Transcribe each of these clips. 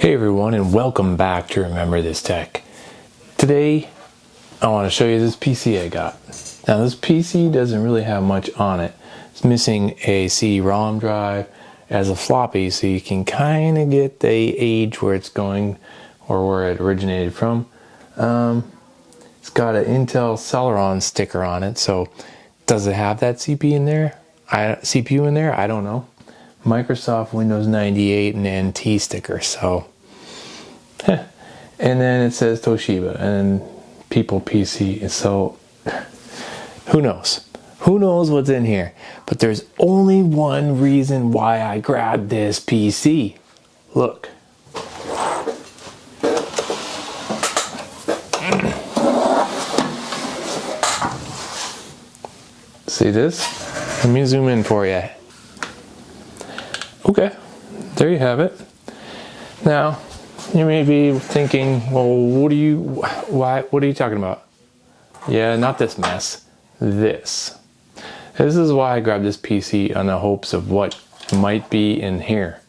Hey everyone, and welcome back to Remember This Tech. Today I want to show you this PC I got. Now this PC doesn't really have much on it. It's missing a CD-ROM drive as a floppy, so you can kind of get the age where it's going or where it originated from. It's got an Intel Celeron sticker on it, so does it have that CPU in there? I don't know. Microsoft Windows 98 and NT sticker, so and then it says Toshiba and People PC, so who knows what's in here. But there's only one reason why I grabbed this PC. Look, see this? Let me zoom in for you. Okay, there you have it. Now, you may be thinking, well, what are you talking about? Yeah, not this mess. This is why I grabbed this PC, on the hopes of what might be in here.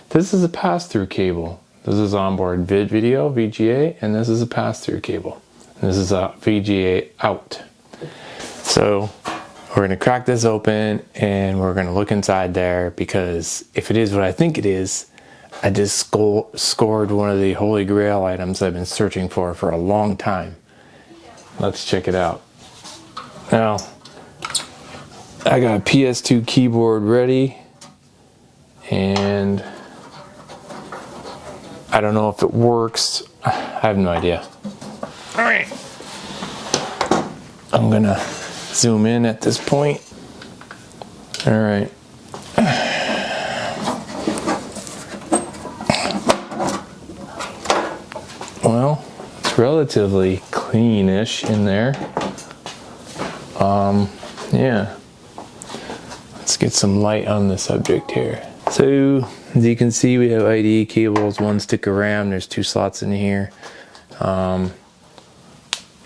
This is a pass-through cable. This is onboard video, VGA, and this is a pass-through cable. This is a VGA out. So we're going to crack this open and we're going to look inside there, because if it is what I think it is, I just scored one of the holy grail items I've been searching for a long time. Let's check it out. Now, I got a PS2 keyboard ready, and I don't know if it works. I have no idea. All right, I'm gonna zoom in at this point. All right. Well, it's relatively cleanish in there. Yeah. Let's get some light on the subject here. So, as you can see, we have IDE cables, one stick of RAM, there's 2 slots in here. And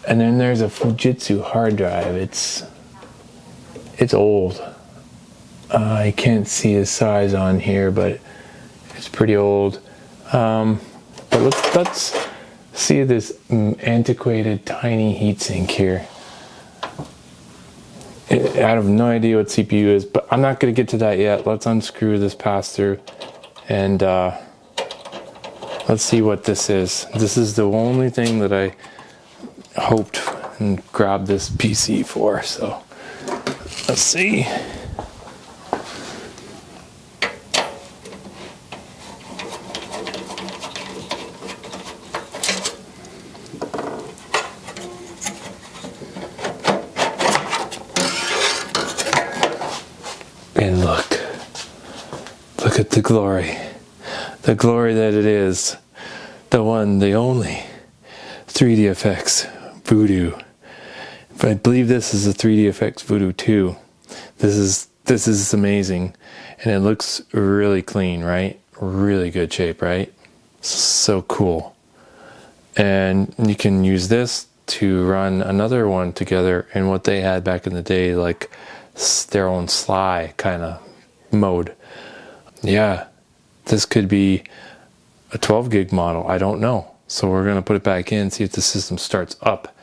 then there's a Fujitsu hard drive. It's old. I can't see the size on here, but it's pretty old. But let's see this antiquated tiny heatsink here. I have no idea what CPU is, but I'm not going to get to that yet. Let's unscrew this pass-through and let's see what this is. This is the only thing that I hoped and grabbed this PC for, so let's see. And look at the glory that it is, the one, the only 3DFX Voodoo. But I believe this is a 3DFX Voodoo 2. This is amazing, and it looks really clean, right? Really good shape, right? So cool. And you can use this to run another one together in what they had back in the day, like their own Sly kind of mode. Yeah, this could be a 12 gig model, I don't know. So we're going to put it back in, see if the system starts up.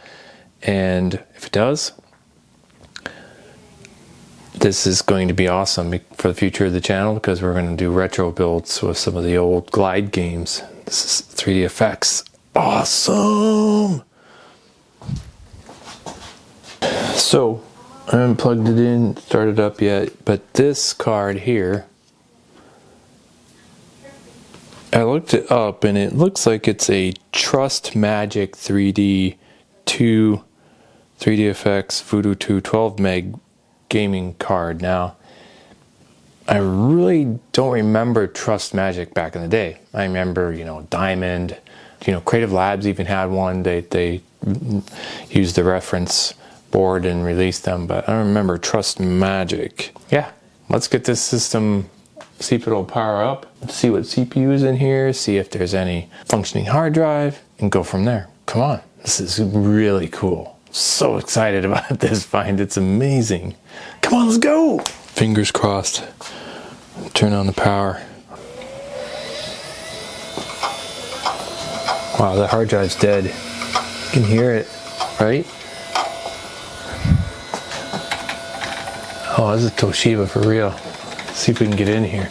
And if it does, this is going to be awesome for the future of the channel, because we're going to do retro builds with some of the old Glide games. This is 3DFX. Awesome! So, I haven't plugged it in, started up yet, but this card here, I looked it up and it looks like it's a Trust Magic 3D 2 3DFX Voodoo 2 12 meg gaming card. Now, I really don't remember Trust Magic back in the day. I remember, Diamond, Creative Labs even had one. They used the reference board and released them, but I don't remember Trust Magic. Yeah, let's get this system, see if it'll power up, see what CPU is in here, see if there's any functioning hard drive, and go from there. Come on, this is really cool. So excited about this find, it's amazing. Come on, let's go! Fingers crossed. Turn on the power. Wow, the hard drive's dead. You can hear it, right? Oh, this is Toshiba for real. Let's see if we can get in here.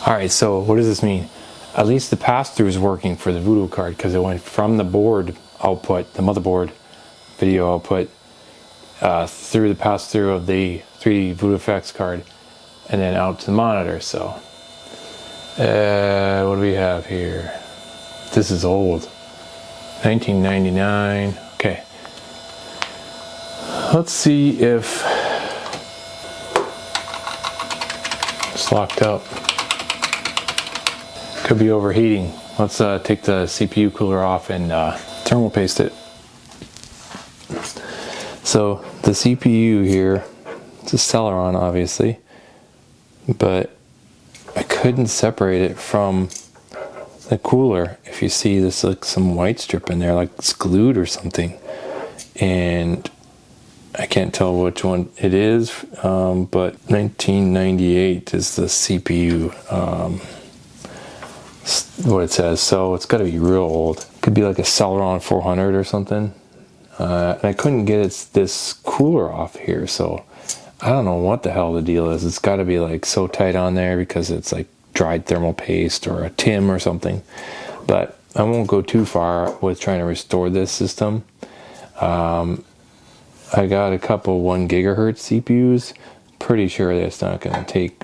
Alright, so what does this mean? At least the pass-through is working for the Voodoo card because it went from the board output, the motherboard video output, through the pass-through of the 3D VoodooFX card and then out to the monitor. So, what do we have here? This is old. 1999. Okay. Let's see if it's locked up. Could be overheating. Let's take the CPU cooler off and thermal paste it. So the CPU here, it's a Celeron obviously, but I couldn't separate it from the cooler. If you see, there's like some white strip in there, like it's glued or something, and I can't tell which one it is, but 1998 is the CPU, what it says, so it's got to be real old. Could be like a Celeron 400 or something. And I couldn't get this cooler off here, so I don't know what the hell the deal is. It's got to be like so tight on there because it's like dried thermal paste or a TIM or something. But I won't go too far with trying to restore this system. I got a couple 1 gigahertz CPUs. Pretty sure that's not going to take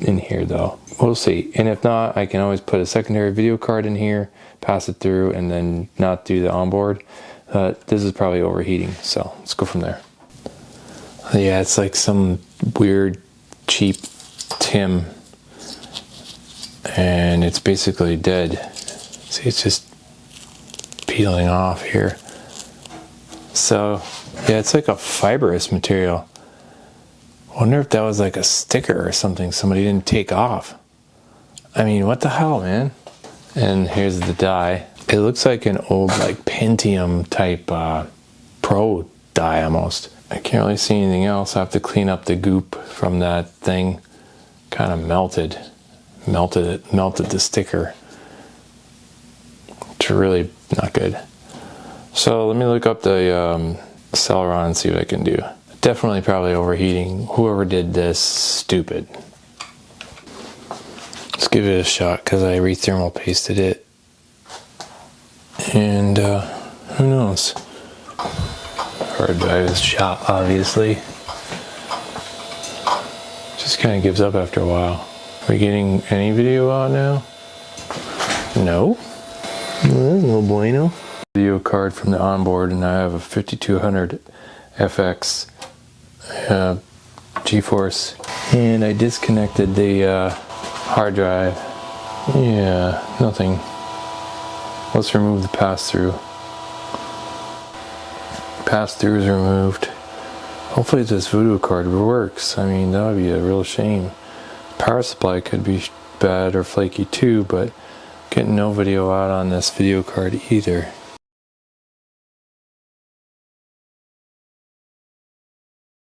in here though. We'll see. And if not, I can always put a secondary video card in here, pass it through, and then not do the onboard. This is probably overheating, so let's go from there. Yeah, it's like some weird cheap TIM, and it's basically dead. See, it's just peeling off here. So yeah, it's like a fibrous material. I wonder if that was like a sticker or something somebody didn't take off. I mean, what the hell, man? And here's the die. It looks like an old like Pentium type Pro die almost. I can't really see anything else. I have to clean up the goop from that thing. Kind of melted the sticker. It's really not good. So let me look up the Celeron and see what I can do. Definitely probably overheating. Whoever did this, stupid. Let's give it a shot because I re-thermal pasted it. And who knows? Hard drive is shot, obviously. Just kind of gives up after a while. Are we getting any video out now? No. Well, that's no bueno. Video card from the onboard, and I have a 5200 FX GeForce, and I disconnected the hard drive. Yeah, nothing. Let's remove the pass-through. Pass-through is removed. Hopefully this Voodoo card works. I mean, that would be a real shame. Power supply could be bad or flaky too, but getting no video out on this video card either.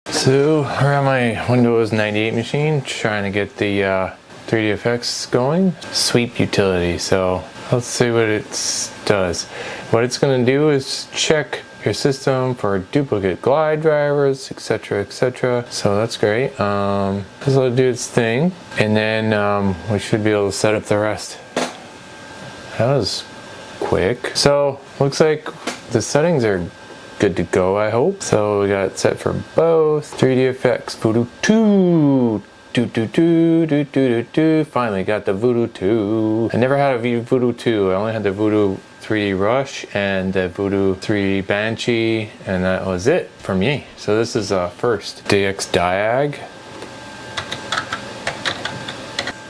So we're on my Windows 98 machine trying to get the 3dfx going. Sweep utility. So let's see what it does. What it's going to do is check your system for duplicate glide drivers, etc., etc. So that's great. This will do its thing, and then we should be able to set up the rest. That was quick. So looks like the settings are good to go, I hope. So we got it set for both 3dfx Voodoo 2. Finally got the Voodoo 2. I never had a Voodoo 2. I only had the Voodoo 3D Rush and the Voodoo 3D Banshee, and that was it for me. So this is first. DX Diag.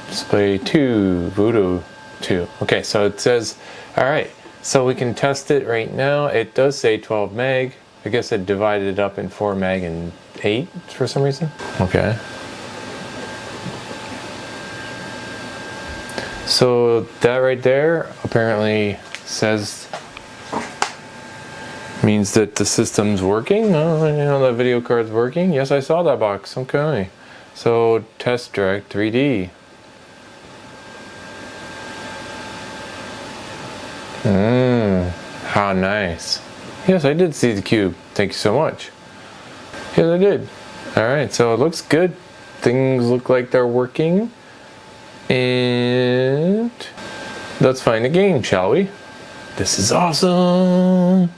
Display 2, Voodoo 2. Okay, so it says, alright, so we can test it right now. It does say 12 meg. I guess it divided it up in 4 meg and 8 for some reason. Okay. So that right there apparently says, means that the system's working. Oh, you know, the video card's working. Yes, I saw that box. Okay. So test direct 3D. How nice. Yes, I did see the cube. Thank you so much. Yes, I did. Alright, so it looks good. Things look like they're working. And let's find a game, shall we? This is awesome.